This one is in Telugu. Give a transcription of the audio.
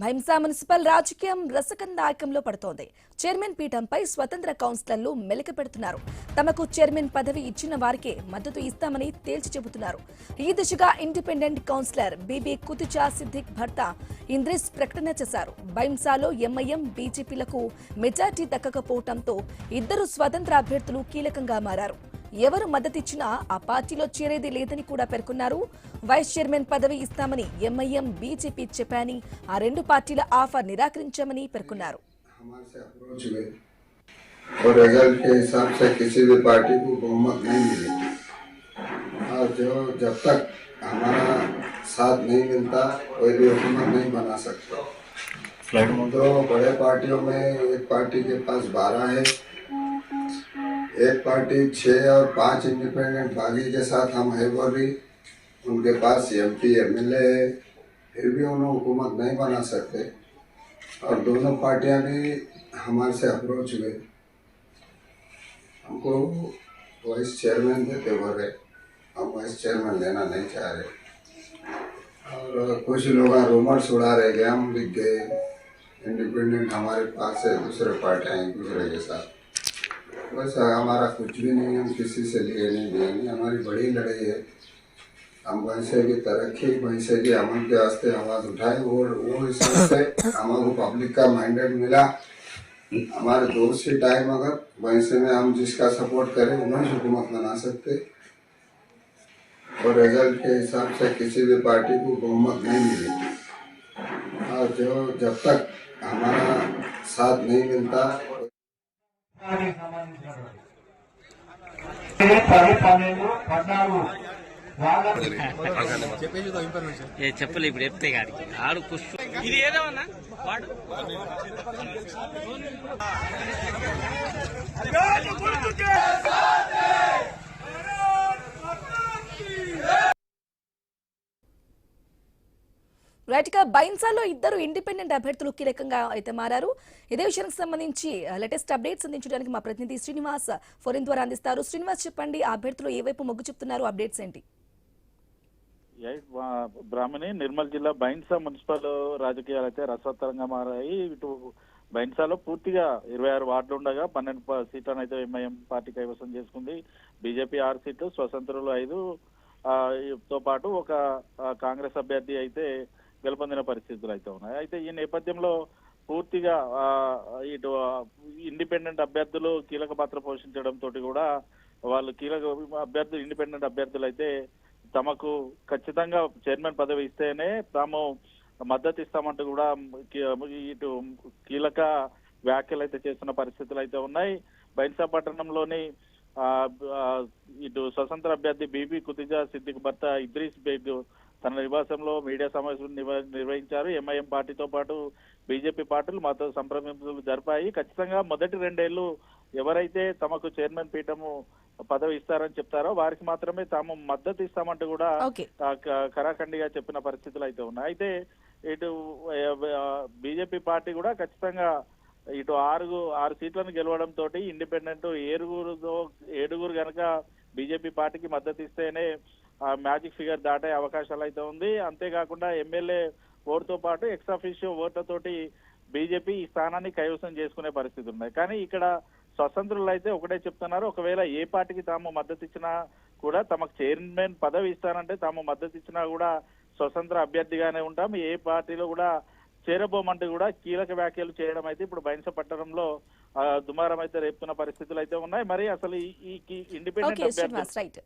భైంసా మున్సిపల్ రాజకీయం రసకందాయకంలో పడుతోంది. చైర్మన్ పీఠంపై స్వతంత్ర కౌన్సిలర్లు మెలిక పెడుతున్నారు. తమకు చైర్మన్ పదవి ఇచ్చిన వారికే మద్దతు ఇస్తామని తేల్చి చెబుతున్నారు. ఈ దిశగా ఇండిపెండెంట్ కౌన్సిలర్ బీబీ కుతుజా సిద్దిక్ భర్త ఇంద్రిస్ ప్రకటన చేశారు. భైంసాలో ఎంఐఎం బీజేపీలకు మెజార్టీ దక్కకపోవడంతో ఇద్దరు స్వతంత్ర అభ్యర్థులు కీలకంగా మారారు. ఎవరు మద్దతిచ్చినా ఆ పార్టీలో చేరేది లేదని కూడా పేర్కొన్నారు. వైస్ చైర్మన్ పదవి ఇస్తామని ఎంఐఎం బీజేపీ చెప్పాని ఆ రెండు పార్టీల ఆఫర్ నిరాకరించామని పేర్కొన్నారు. और रिजल्ट के हिसाब से किसी भी पार्टी को बहुमत नहीं मिलेगी और जब तक हमारा साथ नहीं मिलता कोई भी हुकूमत नहीं बना सकता। तो बड़े पार्टियों में एक पार्टी के पास 12 है, एक पार्टी 6 और 5 इंडिपेंडेंट बागी के साथ हम है बोली, उनके पास एमपी एमएलए है, फिर भी उन्होंने हुकूमत नहीं बना सकते। और दोनों पार्टियां भी हमारे से अप्रोच हुए, हमको वाइस चेयरमैन देते बोल रहे, हम वाइस चेयरमैन लेना नहीं चाह रहे। और कुछ लोग रूमर्स उड़ा रहे कि हम लिख गए इंडिपेंडेंट हमारे पास है, दूसरे पार्टियाँ एक दूसरे के साथ। बस हमारा कुछ भी नहीं, हम किसी से लिए नहीं देंगे। हमारी बड़ी लड़ाई है, हम भैंसे की तरक्की भैंसे की अमन के वास्ते आवाज़ उठाए। वो हिसाब से हमारे पब्लिक का मैंडेट मिला। हमारे 2 से टाइम अगर भैंसे में हम जिसका सपोर्ट करें उन्हें हुकूमत बना सकते। और रिजल्ट के हिसाब से किसी भी पार्टी को बहुमत नहीं मिलेगी और जब तक हमारा साथ नहीं मिलता చెప్పలే ఇప్పుడు చెప్తే గాడికి ఆడు కుష్టు ఇది ఏదేమన్నా వాడు రైట్ గా బైన్సాలో ఇద్దరు ఇండిపెండెంట్ అభ్యర్థులు కీలకంగా అయితే మారారు. ఇదే విషయానికి సంబంధించి లేటెస్ట్ అప్డేట్స్ అందించడానికి మా ప్రతినిధి శ్రీనివాస్ ఫోన్ ద్వారా అందిస్తారు. శ్రీనివాస్ చెప్పండి, ఆ అభ్యర్థులు ఏ వైపు మొగ్గు చెప్తున్నారు, అప్డేట్స్ ఏంటి? బ్రాహ్మణి నిర్మల్ జిల్లా బైన్సా మున్సిపల్ రాజకీయాలు అయితే రసవత్తరంగా మారాయి. ఇటు బైన్సాలో పూర్తిగా 26 వార్డులు ఉండగా 12 సీట్లను అయితే ఎంఐఎం పార్టీ కైవసం చేసుకుంది. బీజేపీ 6 సీట్లు, స్వతంత్రులు 5 తో పాటు ఒక కాంగ్రెస్ అభ్యర్థి అయితే గెలుపొందిన పరిస్థితులు అయితే ఉన్నాయి. అయితే ఈ నేపథ్యంలో పూర్తిగా ఇటు ఇండిపెండెంట్ అభ్యర్థులు కీలక పాత్ర పోషించడంతో కూడా వాళ్ళు ఇండిపెండెంట్ అభ్యర్థులు అయితే తమకు ఖచ్చితంగా చైర్మన్ పదవి ఇస్తేనే తాము మద్దతు ఇస్తామంటూ కూడా ఇటు కీలక వ్యాఖ్యలు అయితే చేస్తున్న పరిస్థితులు అయితే ఉన్నాయి. బైన్సా పట్టణంలోని ఇటు స్వతంత్ర అభ్యర్థి బీబీ కుతుజా సిద్దిక్ భర్త ఇద్రీస్ బేగ్ తన నివాసంలో మీడియా సమావేశం నిర్వహించారు. ఎంఐఎం పార్టీతో పాటు బీజేపీ పార్టీలు మాతో సంప్రదింపులు జరిపాయి. ఖచ్చితంగా మొదటి 2 ఏళ్లు ఎవరైతే తమకు చైర్మన్ పీఠము పదవి ఇస్తారని చెప్తారో వారికి మాత్రమే తాము మద్దతు ఇస్తామంటూ కూడా ఖరాఖండిగా చెప్పిన పరిస్థితులు అయితే ఉన్నాయి. అయితే ఇటు బీజేపీ పార్టీ కూడా ఖచ్చితంగా ఇటు 6 సీట్లను గెలవడంతో ఇండిపెండెంట్ 7 కనుక బీజేపీ పార్టీకి మద్దతు ఇస్తేనే మ్యాజిక్ ఫిగర్ దాటే అవకాశాలు అయితే ఉంది. అంతేకాకుండా ఎమ్మెల్యే ఓటుతో పాటు ఎక్స్ అఫీషియో ఓట్లతోటి బీజేపీ ఈ స్థానాన్ని కైవసం చేసుకునే పరిస్థితి ఉన్నాయి. కానీ ఇక్కడ స్వతంత్రులు అయితే ఒకటే చెప్తున్నారు, ఒకవేళ ఏ పార్టీకి తాము మద్దతు ఇచ్చినా కూడా తమకు చైర్మన్ పదవి ఇస్తానంటే తాము మద్దతు ఇచ్చినా కూడా స్వతంత్ర అభ్యర్థిగానే ఉంటాం, ఏ పార్టీలో కూడా చేరబోమంటూ కూడా కీలక వ్యాఖ్యలు చేయడం అయితే ఇప్పుడు బైన్సా పట్టణంలో దుమారం అయితే రేపుతున్న పరిస్థితులు అయితే ఉన్నాయి. మరి అసలు ఈ ఇండిపెండెంట్ అభ్యర్థి